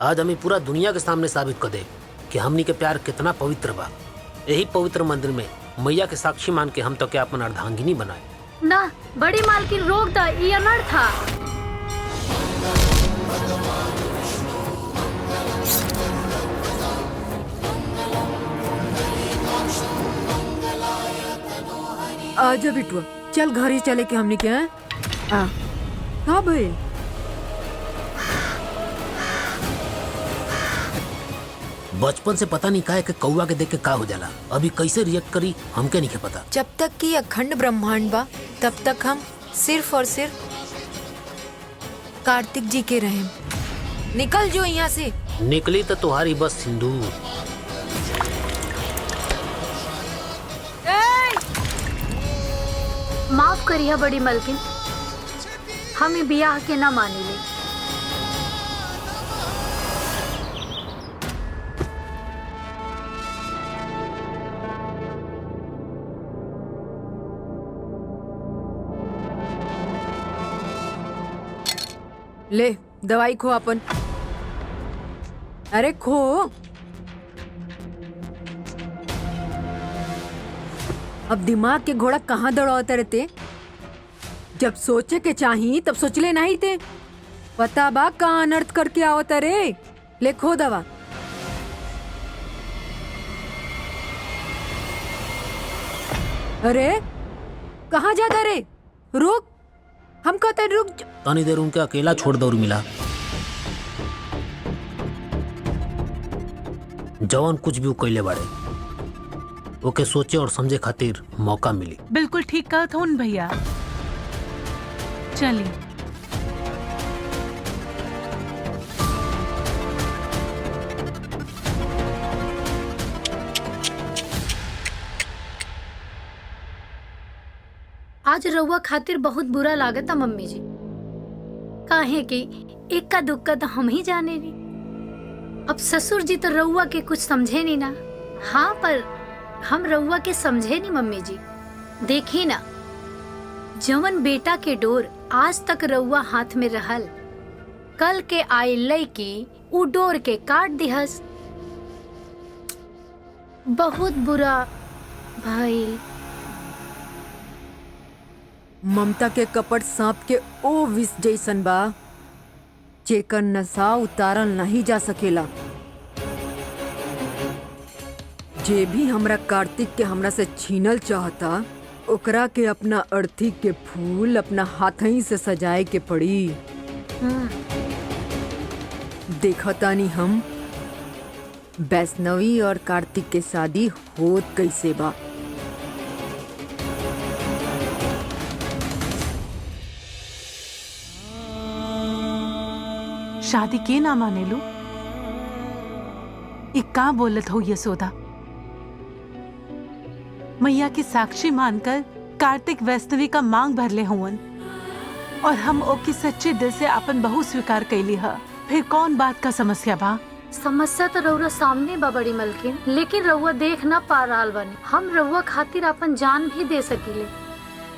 आज हमें पूरा दुनिया के सामने साबित कर दे कि हमनी के प्यार कितना पवित्र बा। यही पवित्र मंदिर में मैया के साक्षी मान के हम तो क्या अपन अर्धांगिनी बनाए। ना बड़ी मालकिन रोक दा, ये अनर्थ था। आजा बिटुआ, चल घर ही चले के हमने क्या है? हाँ भाई, बचपन से पता नहीं काहे के कौआ के देख के का हो जाला। अभी कैसे रिएक्ट करी हमके नहीं पता। जब तक कि अखंड ब्रह्मांड बा तब तक हम सिर्फ और सिर्फ कार्तिक जी के रहें। निकल जो यहाँ से। निकली तो तुम्हारी बस सिंदूर। माफ करिए बड़ी मालकिन, हमें बियाह के ना मानी ले। ले दवाई खो अपन। अरे खो। अब दिमाग के घोड़ा कहाँ दौड़ाते रहते? जब सोचे के चाहिए तब सोचले नहीं थे। पता बा कहाँ अनर्थ करके आवत रे। ले खो दवा। अरे कहाँ जाता रे? रुक, हम कहते रुक। तनी देर उनके अकेला छोड़ दौर मिला। जवान कुछ भी कैले बाड़े, ओके सोचे और समझे खातिर मौका मिली। बिल्कुल ठीक कहा था उन भैया। चलिए। आज रउआ खातिर बहुत बुरा लागता मम्मी जी। काहे कि इक्का दुक्का तो हम ही जाने नी। अब ससुर जी तो रउआ के कुछ समझे नहीं ना। हाँ, पर हम रउआ के समझे नहीं मम्मी जी। देखी ना, जवन बेटा के डोर आज तक रउआ हाथ में रहल, कल के आई लईकी उ डोर के काट दिहस। बहुत बुरा भाई। ममता के कपट सांप के ओ विष जैसन बा, जेकर नशा उतारल नहीं जा सकेला। जे भी हमरा कार्तिक के हमरा से छीनल चाहता, ओकरा के अपना अर्थी के फूल अपना हाथई से सजाए के पड़ी। देखतानी हम वैष्णवी और कार्तिक के शादी होत कैसे बा। शादी के ना माने लो। एक का बोलत हो यशोदा? मैया की साक्षी मानकर कार्तिक वैष्णवी का मांग भरले हुवन और हम ओकी सच्चे दिल से अपन बहू स्वीकार कैली है। फिर कौन बात का समस्या बा? समस्या तो रउआ सामने बा बड़ी मलकिन, लेकिन रउआ देख ना पा रहल बानी। हम रउआ खातिर अपन जान भी दे सकीले,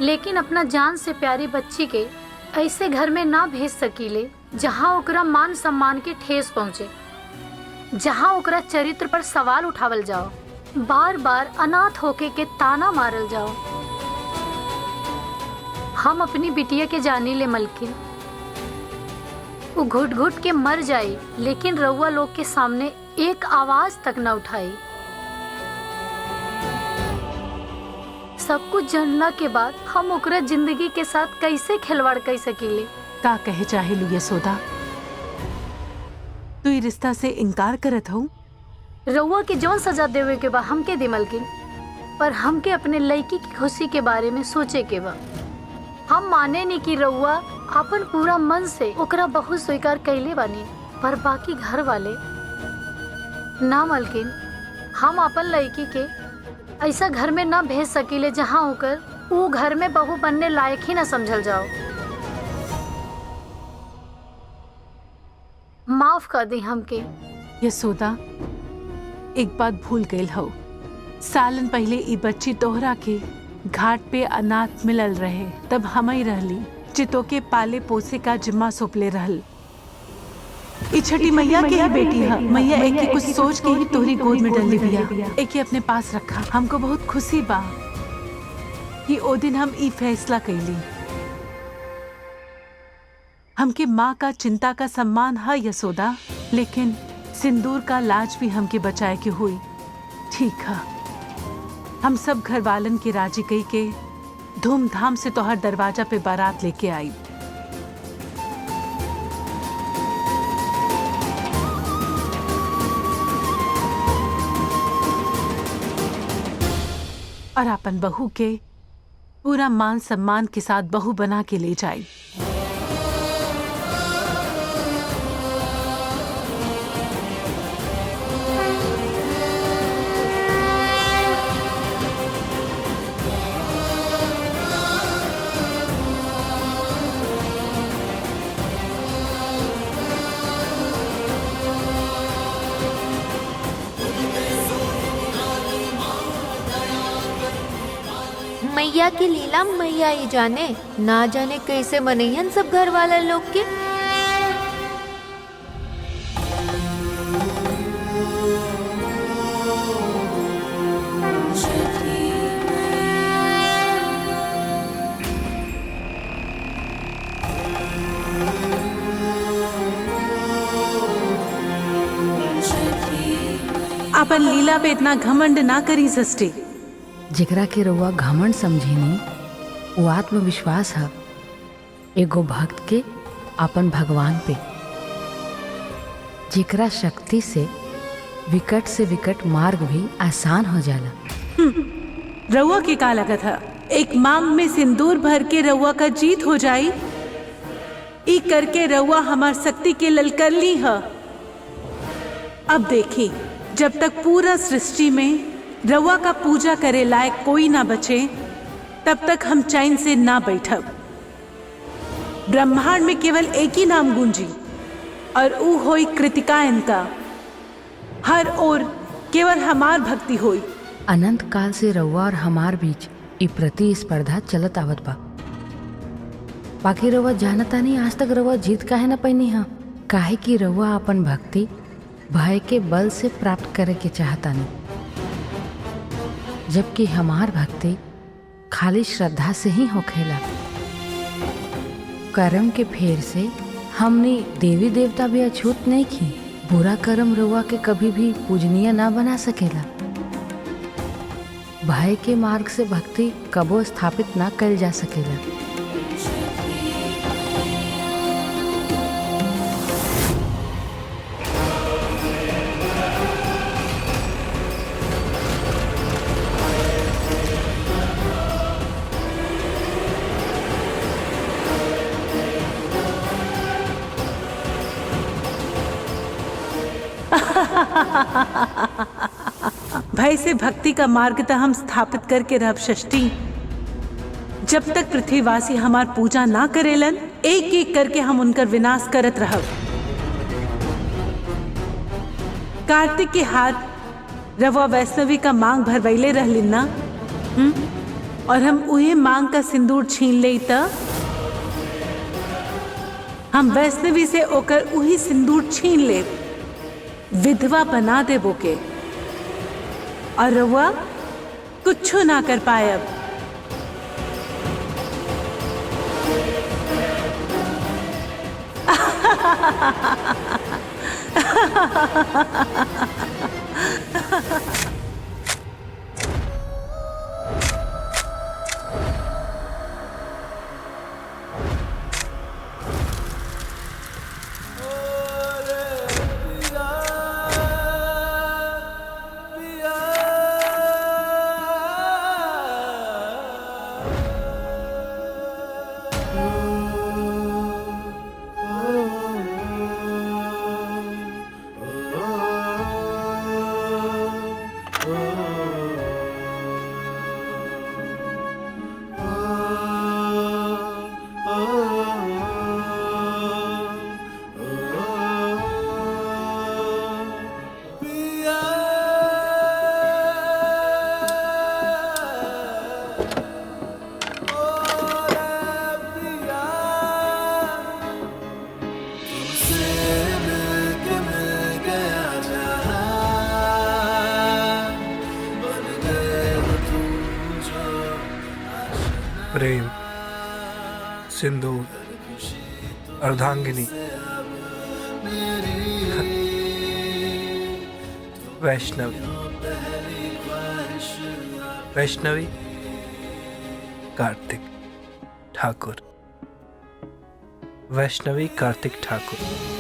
लेकिन अपना जान से प्यारी बच्ची के ऐसे घर में ना भेज सकीले जहाँ ओकरा मान सम्मान के ठेस पहुँचे, जहाँ ओकरा चरित्र पर सवाल उठावल जाओ, बार बार अनाथ होके के ताना मारल जाओ। हम अपनी बिटिया के जानी ले मलकिन, वो घुट घुट के मर जाई, लेकिन रउआ लोग के सामने एक आवाज तक न उठाई। सब कुछ जानला के बाद हम ओकरा जिंदगी के साथ कैसे खिलवाड़ कर सकीले? का कहे चाहे लू यशोदा? तू ये रिश्ता से इनकार करत हो? रउआ के जौन सजा देवे के बा हमके दे मलकिन, पर हमके अपने लड़की की खुशी के बारे में सोचे के बा। हम माने नहीं कि रउआ अपन पूरा मन से ओकरा बहुत स्वीकार कैले बानी, पर बाकी घर वाले ना मलकिन। हम अपन लड़की के ऐसा घर में ना भेज सकीले जहाँ होकर वो घर में बहू बनने लायक ही ना समझल जाओ। माफ कर दी हमके। यशोदा, एक बात भूल गई हो। सालन पहले ई बच्ची तोहरा के घाट पे अनाथ मिलल रहे, तब हम ही रहली चितो के पाले पोसे का जिम्मा सौंपले रहल। ई छठी मैया के ही बेटी है। मैया एक ही कुछ सोच के ही तोहरी गोद में डल लिया, एक ही अपने पास रखा। हमको बहुत खुशी बा कि ओ दिन हम ई फैसला कैली। हमके माँ का चिंता का सम्मान है यशोदा, लेकिन सिंदूर का लाज भी हमके बचाए के हुई। ठीक है, हम सब घर वालन के राजी कई के धूमधाम से तोहर दरवाजा पे बारात लेके आई। और अपन बहू के पूरा मान सम्मान के साथ बहू बना के ले जाई। मैया की लीला मैया ही जाने, ना जाने कैसे मनैहन सब घर वाला लोग के। अपन लीला पे इतना घमंड ना करी सृष्टि। जेकरा के रउआ घमंड समझेनी वो आत्मविश्वास है एगो भक्त के अपन भगवान पे, जेकरा शक्ति से विकट मार्ग भी आसान हो जाला। रउआ के का लगत है एक मांग में सिंदूर भर के रउआ का जीत हो जाई? ई करके रउआ हमार शक्ति के ललकर ली है। अब देखी, जब तक पूरा सृष्टि में रउआ का पूजा करे लायक कोई ना बचे, तब तक हम चैन से ना बैठब। ब्रह्मांड में केवल एक ही नाम गूंजी और ऊ होई कृतिकायन का। हर ओर केवल हमार भक्ति होई। अनंत काल से रउआ और हमार बीच ई प्रतिस्पर्धा चलत आवत बा। बाकी रउआ जानता नहीं आज तक रउआ जीत काहे न पैनी है। काहे कि रउआ अपन भक्ति भय के बल से प्राप्त करे के चाहता नहीं, जबकि हमार भक्ति खाली श्रद्धा से ही होखेला। कर्म के फेर से हमने देवी देवता भी अछूत नहीं की। बुरा कर्म रउआ के कभी भी पूजनीय ना बना सकेला। भय के मार्ग से भक्ति कबो स्थापित ना कल जा सकेला। भय से भक्ति का मार्ग तो हम स्थापित करके रह षष्ठी। जब तक पृथ्वीवासी हमार पूजा ना करेलन, एक एक करके हम उनकर विनाश करत रहब। कार्तिक के हाथ रवा वैष्णवी का मांग भरवैले रहलिन ना, और हम उहे मांग का सिंदूर छीन ले त हम वैष्णवी से ओकर उही सिंदूर छीन ले, विधवा बना दे बोके, और रउआ कुछ ना कर पायब। प्रेम, सिंदूर, अर्धांगिनी, वैष्णवी, वैष्णवी कार्तिक ठाकुर, वैष्णवी कार्तिक ठाकुर।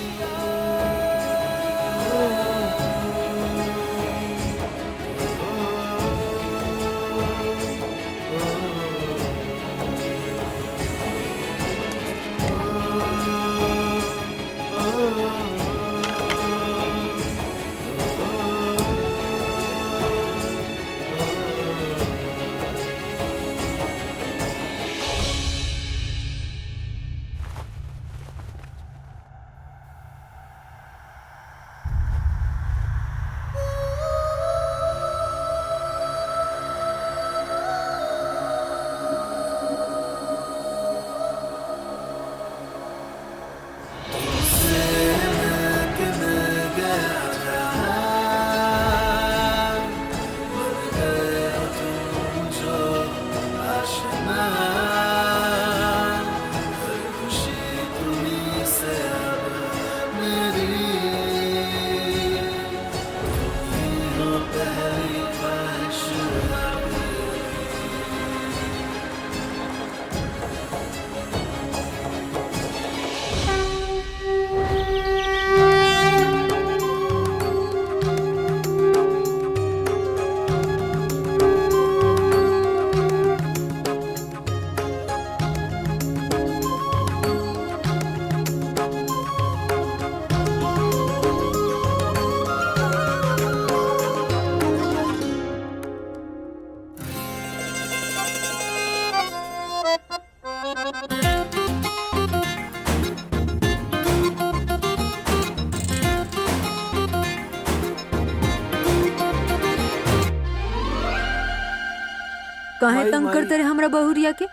काहे तंग करते रे हमरा बहुरिया के?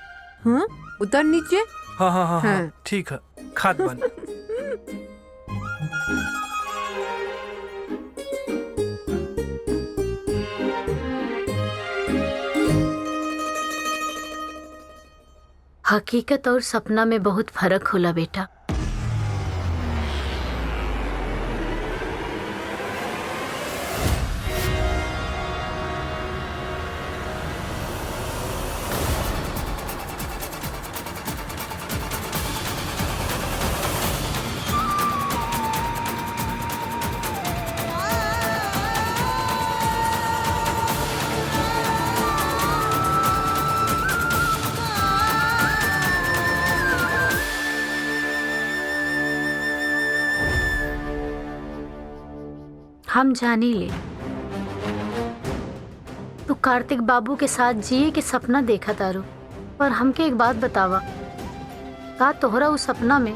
हाँ, उतर नीचे। हाँ हाँ हाँ हाँ हाँ। ठीक है, खाद बन। हकीकत और सपना में बहुत फर्क होला बेटा। हम जानी ले तू कार्तिक बाबू के साथ जिए के सपना देखा तारू, पर हमके एक बात बतावा, का तोहरा उस सपना में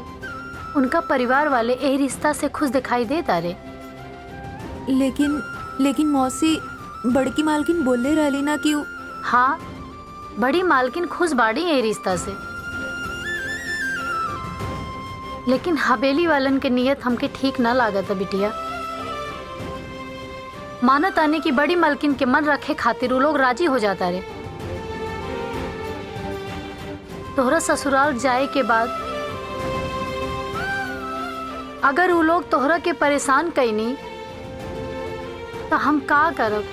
उनका परिवार वाले ए रिश्ता से खुश दिखाई दे तारे? लेकिन मौसी, बड़की मालकिन बोले रहली ना कि हाँ, बड़ी मालकिन खुश बाड़ी ए रिश्ता से, लेकिन हवेली वालन के नियत हमके ठीक ना लागत बिटिया। मानत आने की बड़ी मालकिन के मन रखे खातिर वो लोग राजी हो जाता रे। तोहरा ससुराल जाए के बाद अगर वो लोग तोहरा के परेशान कैनी तो हम का करब?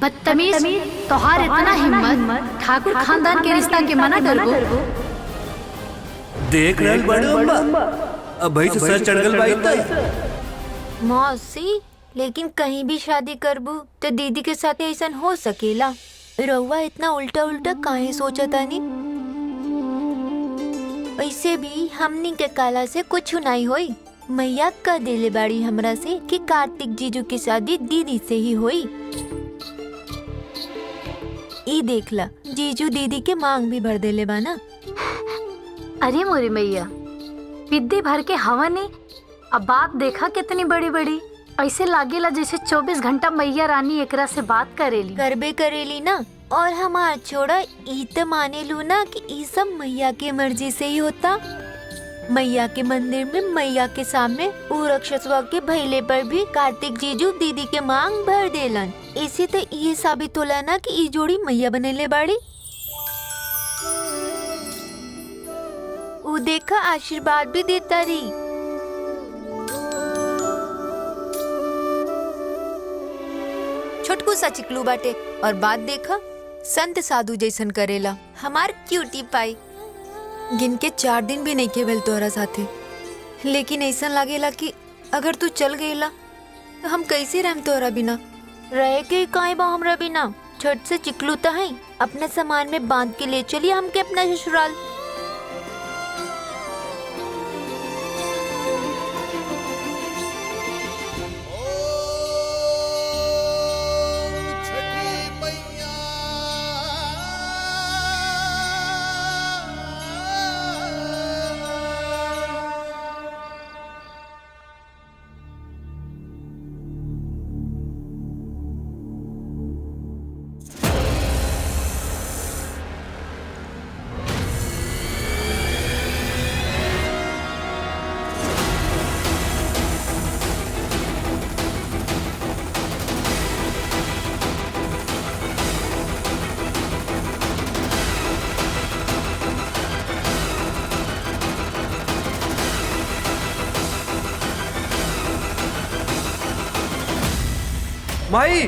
बदतमीज, तोहार इतना हिम्मत ठाकुर खानदान के रिश्ता के मना करबो? देख रहल बड़े अम्मा, अब भाई से सर चढ़ गल बाई। मौसी, लेकिन कहीं भी शादी करबू तो दीदी के साथ ऐसा हो सकेला? रउआ इतना उल्टा उल्टा काहे सोचा तानी? वैसे भी हमनी के काला से कुछ नहीं होई। मैया कह देले बाड़ी हमरा से कि कार्तिक जीजू की शादी दीदी से ही होई। ई देखला, जीजू दीदी के मांग भी भर देले बा ना। अरे मोरी मैया, विद्या भर के हवा नहीं, अब बात देखा कितनी बड़ी बड़ी, ऐसे लागेला जैसे 24 घंटा मैया रानी एकरा से बात करेली। करबे करेली ना, और हमार छोड़ा ई त माने लू ना कि ई सब मैया के मर्जी से ही होता। मैया के मंदिर में मैया के सामने उरक्षस्वा के भैले पर भी कार्तिक जीजू दीदी के मांग भर देलन। इसे तो ये साबित होला ना कि ई जोड़ी मैया बनेले बाड़ी। ऊ देखा आशीर्वाद भी देता रही। छोटकू सा चिकलू बाटे और बात देखा संत साधु जैसन करेला। हमार क्यूटी पाई गिन के 4 दिन भी नहीं केवल तोहरा साथे, लेकिन ऐसा लागेला कि अगर तू चल गईला तो हम कैसे रहम तोहरा बिना। रहे के काहे बा हमरा बिना। छोट से चिकलू तो है, अपने सामान में बांध के ले चलिए हमके अपना ससुराल। माई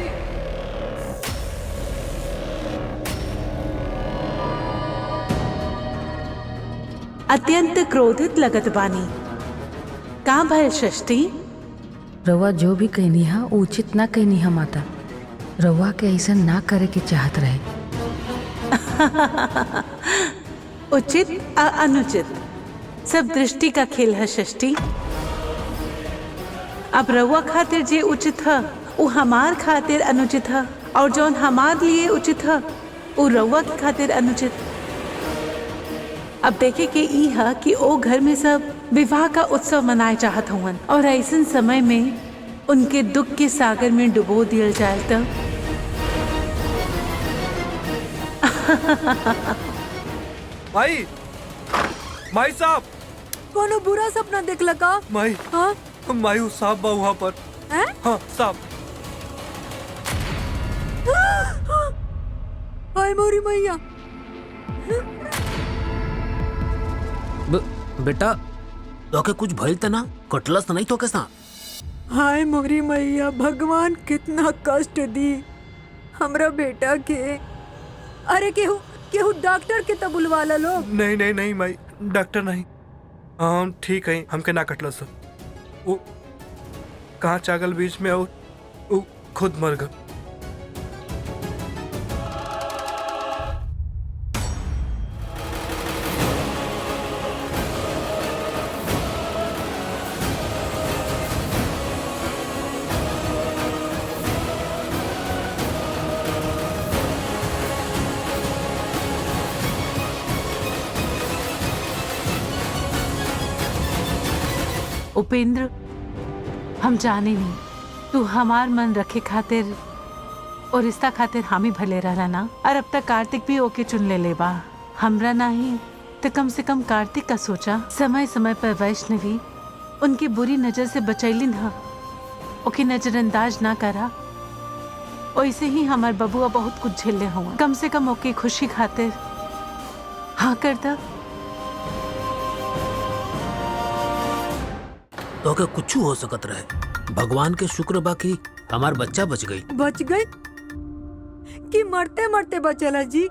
अत्यंत क्रोधित लगत बानी। का भय षष्ठी? रउआ जो भी कहनी हा उ उचित ना कहनी हा माता। रउआ के ऐसा ना करे के चाहत रहे। उचित अनुचित सब दृष्टि का खेल है षष्ठी। अब रउआ खातिर जे उचित है वो हमार खातिर अनुचित है, और जौन हमार लिए उचित है वो रउआ के खातिर अनुचित। अब देखे के ई है कि ओ घर में सब विवाह का उत्सव मनाए चाहत हुवन, और ऐसन समय में उनके दुख के सागर में डुबो दिया जाए तो माई माई साहब कोनो बुरा सपना देख लगा? माई हाँ माई वो साहब बा वहाँ पर। हैं? हाँ साहब। हाय मोरी मैया। बेटा तोके कुछ भइल त ना? कटलस त नहीं तोके सा? हाय मोरी मैया, भगवान कितना कष्ट दी हमरा बेटा के। अरे केहू केहू डॉक्टर के तो बुलवा ला लोग। नहीं नहीं नहीं माई, डॉक्टर नहीं। हाँ ठीक है, हमके ना कटला सर। वो कहाँ चागल बीच में और वो खुद मर गए। उपेंद्र, हम जाने नहीं तू हमार मन रखे खातिर और रिश्ता खातिर हामी भले रहला ना। और अब तक कार्तिक भी ओके चुन ले बा। हमरा नहीं तो कम से कम कार्तिक का सोचा। समय समय पर वैष्णवी उनकी बुरी नजर से बचैलिन हा, ओके नजरअंदाज ना करा। वैसे ही हमार बबुआ बहुत कुछ झेले हुआ, कम से कम ओके खुशी खातिर हाँ करता। तो के कुछ हो सकत रहे। भगवान के शुक्र बाकी हमार बच्चा बच गई। बच गई कि मरते मरते बचला जी।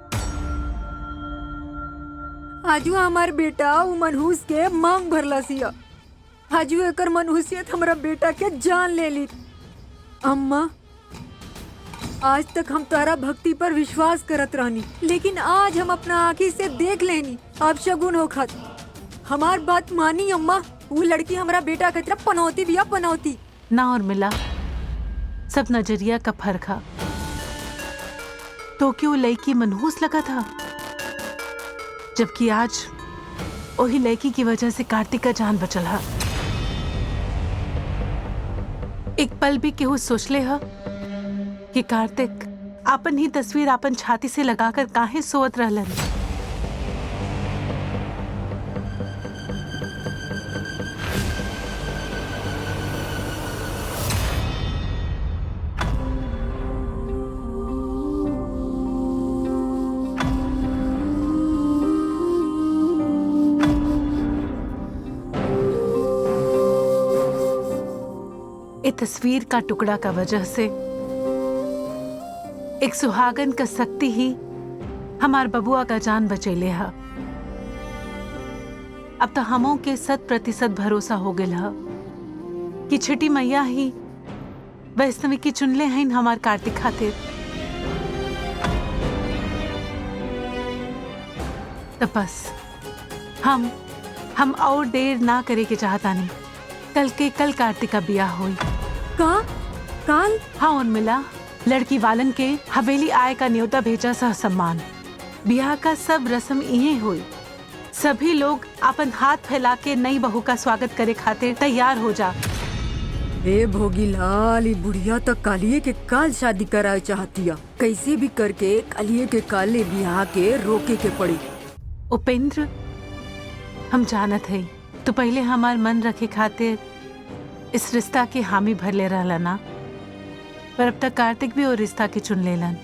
आजू हमार बेटा उ मनहूस के मांग भरला सिया। आजू एकर मनहूसियत हमरा बेटा के जान ले ली। अम्मा, आज तक हम तारा भक्ति पर विश्वास करत रहनी, लेकिन आज हम अपना आँखी से देख लेनी अब शगुन होखत। हमार बात मानी अम्मा, वो लड़की हमारा बेटा की तरफ पनौती बिया पनौती ना। और मिला सब नजरिया का फर्क है। तो क्यों लड़की मनहूस लगा था, जबकि आज वही लड़की की वजह से कार्तिक का जान बचल है। एक पल भी केहू सोच ले है कि कार्तिक आपन ही तस्वीर आपन छाती से लगाकर काहे सोवत रहलन। ए तस्वीर का टुकड़ा का वजह से एक सुहागन का शक्ति ही हमार बबुआ का जान बचैले हा। अब तो हमों के 100% भरोसा हो गया हा कि छठी मैया ही वैष्णवी की चुनले हैं हमार कार्तिक खातिर। तो बस हम और देर ना करे के चाहता नहीं। कल के कल कार्तिक का ब्याह हुई। का काल? हाँ उर्मिला, लड़की वालन के हवेली आय का न्योता भेजा सह सम्मान। ब्याह का सब रस्म यही हुई। सभी लोग अपन हाथ फैला के नई बहू का स्वागत करे खातिर तैयार हो जा। ए भोगीलाल, ई बुढ़िया तो कालिए के काल शादी कराए चाहतिया। कैसे भी करके कालिए के काले ब्याह के रोके के पड़ी। उपेंद्र, हम जानत है तो पहले हमार मन रखे खातिर इस रिश्ता के हामी भर ले रहला ना, पर अब तक कार्तिक भी और रिश्ता के चुन लेलन।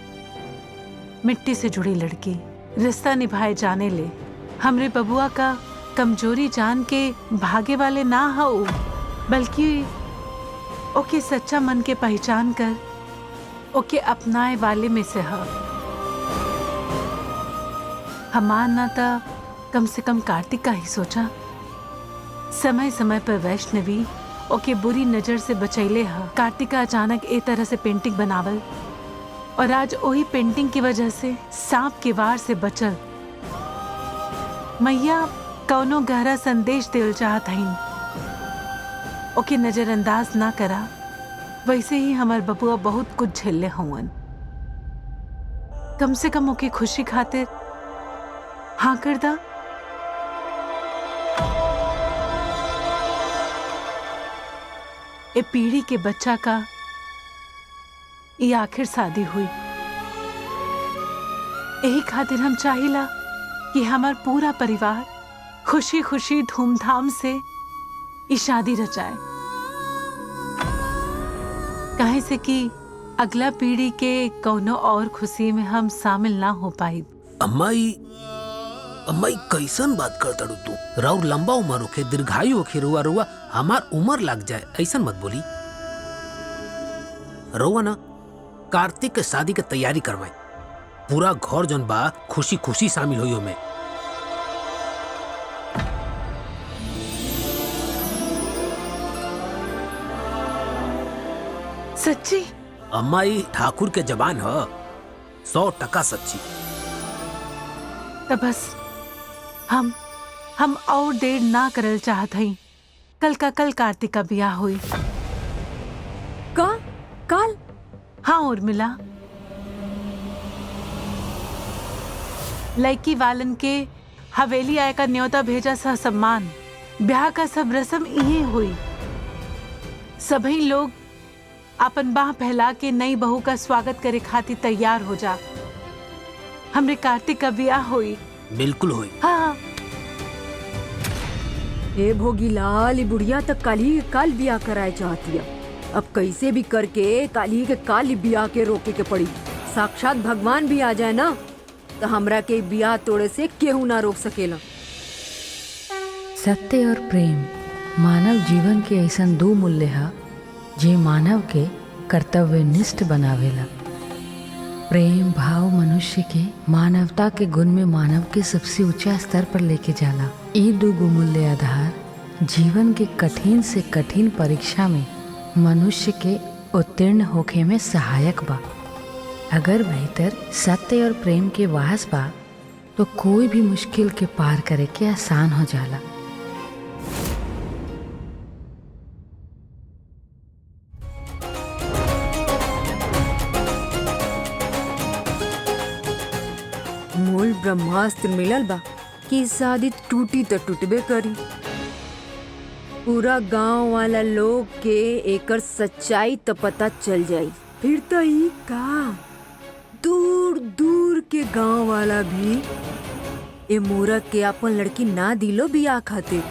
मिट्टी से जुड़ी लड़की रिश्ता निभाए जाने ले हमरे बबुआ का कमजोरी जान के भागे वाले ना हो, बल्कि ओके सच्चा मन के पहचान कर ओके अपनाए वाले में से है। हमार नाता कम से कम कार्तिक का ही सोचा। समय समय पर वैष्णवी ओके बुरी नजर से बचैले है। कार्तिक का अचानक ए तरह से पेंटिंग बनावल और आज वही पेंटिंग की वजह से सांप के वार से बचल। मैया कौनो गहरा संदेश देल चाहत हईन, ओके नजरअंदाज ना करा। वैसे ही हमार बबुआ बहुत कुछ झेले हुवन। कम से कम ओके खुशी खातिर हाँ कर दा। ए पीढ़ी के बच्चा का ये आखिर शादी हुई। यही खातिर हम चाहिला कि हमार पूरा परिवार खुशी खुशी धूमधाम से ये शादी रचाए, काहे से कि अगला पीढ़ी के कौनो और खुशी में हम शामिल ना हो पाई। अम्माई कैसन बात करता तू? राउर लंबा उम्र होखे, दीर्घायु होखे, रुआ रुआ हमार उम्र लग जाए, ऐसन मत बोली। रुआ ना कार्तिक के शादी के तैयारी करवाई। पूरा घर जन बा खुशी खुशी शामिल होइयो में। सच्ची? अम्माई ठाकुर के जबान है, 100% सच्ची। तो बस हम और देर ना करल चाहत हई। कल का कल कार्तिक का ब्याह हुई। का काल? हाँ उर्मिला, लड़की वालन के हवेली आय का न्योता भेजा सह सम्मान। ब्याह का सब रस्म यही हुई। सभी लोग अपन बाह फैला के नई बहू का स्वागत करे खातिर तैयार हो जा। हमरे कार्तिक का ब्याह हुई। बिल्कुल हुई। हाँ। ए भोगीलाल, ई बुढ़िया तक काली के काल ब्याह कराए चाहतिया। अब कैसे भी करके काली के काल ब्याह के रोके के पड़ी। साक्षात भगवान भी आ जाए ना तो हमरा के ब्याह तोड़े से केहू ना रोक सकेला। सत्य और प्रेम मानव जीवन के ऐसन दो मूल्य है जे मानव के कर्तव्यनिष्ठ बनावेला। प्रेम भाव मनुष्य के मानवता के गुण में मानव के सबसे ऊंचा स्तर पर लेके जाला। ये दुगो मूल्य आधार जीवन के कठिन से कठिन परीक्षा में मनुष्य के उत्तीर्ण होखे में सहायक बा। अगर भीतर सत्य और प्रेम के वास बा तो कोई भी मुश्किल के पार करे के आसान हो जाला। मूल ब्रह्मास्त्र मिलल बा कि शादी टूटी तो टूटबे करी। पूरा गांव वाला लोग के एकर सच्चाई तो पता चल जाई। फिर तो ई का दूर दूर के गांव वाला भी ए मूरख के अपन लड़की ना दिलो बियाह खातिर।